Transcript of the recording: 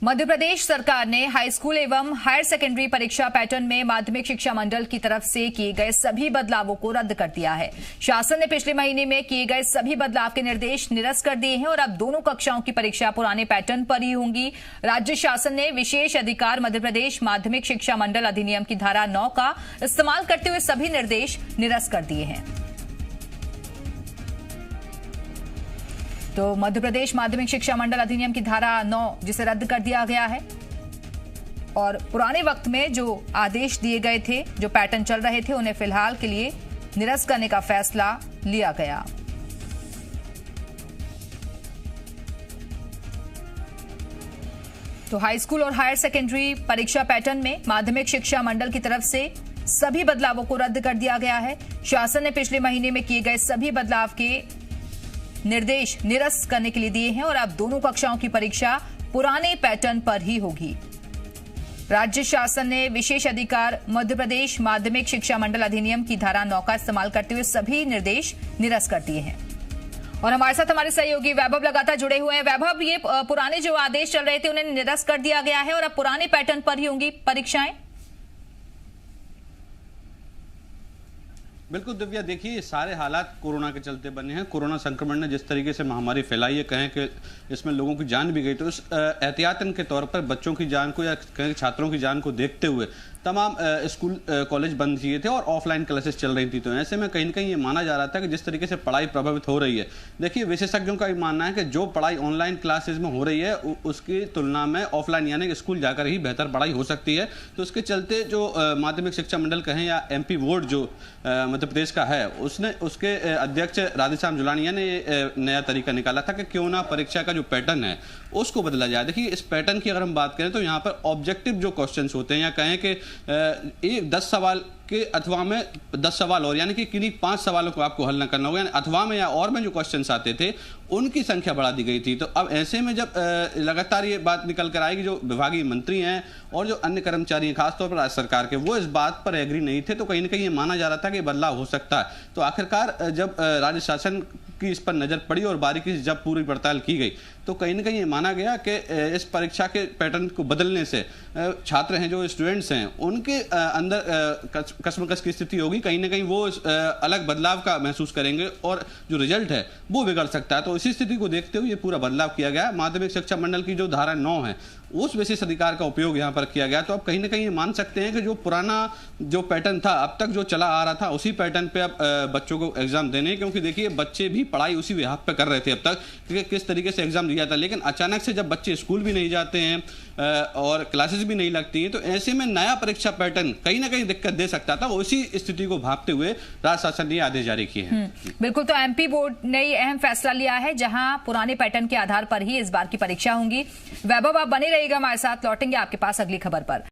मध्य प्रदेश सरकार ने high school एवं हायर सेकेंडरी परीक्षा पैटर्न में माध्यमिक शिक्षा मंडल की तरफ से किए गए सभी बदलावों को रद्द कर दिया है। शासन ने पिछले महीने में किए गए सभी बदलाव के निर्देश निरस्त कर दिए हैं और अब दोनों कक्षाओं की परीक्षा पुराने पैटर्न पर ही होंगी। राज्य शासन ने विशेष अधिकार मध्य प्रदेश माध्यमिक शिक्षा मंडल अधिनियम की धारा 9 का इस्तेमाल करते हुए सभी निर्देश निरस्त कर दिए हैं। तो मध्य प्रदेश माध्यमिक शिक्षा मंडल अधिनियम की धारा 9 जिसे रद्द कर दिया गया है और पुराने वक्त में जो आदेश दिए गए थे, जो पैटर्न चल रहे थे, उन्हें फिलहाल के लिए निरस्त करने का फैसला लिया गया। तो हाई स्कूल और हायर सेकेंडरी परीक्षा पैटर्न में माध्यमिक शिक्षा मंडल की तरफ से सभी बदलावों को रद्द कर दिया गया है। शासन ने पिछले महीने में किए गए सभी बदलाव के निर्देश निरस्त करने के लिए दिए हैं और अब दोनों कक्षाओं की परीक्षा पुराने पैटर्न पर ही होगी। राज्य शासन ने विशेष अधिकार मध्य प्रदेश माध्यमिक शिक्षा मंडल अधिनियम की धारा 9 का इस्तेमाल करते हुए सभी निर्देश निरस्त कर दिए हैं। और हमारे साथ हमारे सहयोगी वैभव लगातार जुड़े हुए हैं। वैभव, ये पुराने जो आदेश चल रहे थे उन्हें निरस्त कर दिया गया है और अब पुराने पैटर्न पर ही होंगी परीक्षाएं। बिल्कुल दिव्या, देखिए सारे हालात कोरोना के चलते बने हैं। कोरोना संक्रमण ने जिस तरीके से महामारी फैलाई है, कहें कि इसमें लोगों की जान भी गई, तो इस एहतियातन के तौर पर बच्चों की जान को या कहें छात्रों की जान को देखते हुए तमाम स्कूल कॉलेज बंद किए थे और ऑफलाइन क्लासेस चल रही थी। तो ऐसे में कहीं ना कहीं ये माना जा रहा था कि जिस तरीके से पढ़ाई प्रभावित हो रही है, देखिए विशेषज्ञों का भी मानना है कि जो पढ़ाई ऑनलाइन क्लासेस में हो रही है उसकी तुलना में ऑफलाइन यानी कि स्कूल जाकर ही बेहतर पढ़ाई हो सकती है। तो उसके चलते जो माध्यमिक शिक्षा मंडल कहें या MP बोर्ड जो मध्य प्रदेश का है, उसके अध्यक्ष राधेश्याम जुलानिया ने नया तरीका निकाला था कि क्यों ना परीक्षा का जो पैटर्न है उसको बदला जाए। देखिए इस पैटर्न की अगर हम बात करें तो यहाँ पर ऑब्जेक्टिव जो क्वेश्चंस होते हैं या कहें कि 10 सवाल के अथवा में 10 सवाल और यानी कि किन्हीं 5 सवालों को आपको हल न करना होगा, यानी अथवा में या और में जो क्वेश्चंस आते थे उनकी संख्या बढ़ा दी गई थी। तो अब ऐसे में जब लगातार ये बात निकल कर आएगी, जो विभागीय मंत्री हैं और जो अन्य कर्मचारी हैं खासतौर पर राज्य सरकार के, वो इस बात पर एग्री नहीं थे। तो कहीं ना कहीं ये माना जा रहा था कि बदलाव हो सकता है। तो आखिरकार जब राज्य शासन की इस पर नजर पड़ी और बारीकी से जब पूरी पड़ताल की गई तो कहीं ना कहीं ये माना गया कि इस परीक्षा के पैटर्न को बदलने से छात्र हैं, जो स्टूडेंट्स हैं, उनके अंदर कशमकश की स्थिति होगी। कहीं ना कहीं वो अलग बदलाव का महसूस करेंगे और जो रिजल्ट है वो बिगड़ सकता है। तो इसी स्थिति को देखते हुए ये पूरा बदलाव किया गया। माध्यमिक शिक्षा मंडल की जो धारा 9 है उस विशेष अधिकार का उपयोग यहाँ पर किया गया। तो अब कहीं ना कहीं ये मान सकते हैं कि जो पुराना जो पैटर्न था अब तक जो चला आ रहा था उसी पैटर्न पे अब बच्चों को एग्जाम देने, क्योंकि देखिए बच्चे भी पढ़ाई उसी विभाग पे कर रहे थे अब तक कि किस तरीके से एग्जाम दिया था। लेकिन अचानक से जब बच्चे स्कूल भी नहीं जाते हैं और क्लासेस भी नहीं लगती हैं, तो ऐसे में नया परीक्षा पैटर्न कहीं ना कहीं दिक्कत दे सकता था। उसी स्थिति को भांपते हुए राज्य शासन ने आदेश जारी किए हैं। बिल्कुल, तो MP बोर्ड ने ये अहम फैसला लिया है जहां पुराने पैटर्न के आधार पर ही इस बार की परीक्षा होंगी। वैभव, आप बने रहिएगा हमारे साथ, लौटेंगे आपके पास अगली खबर पर।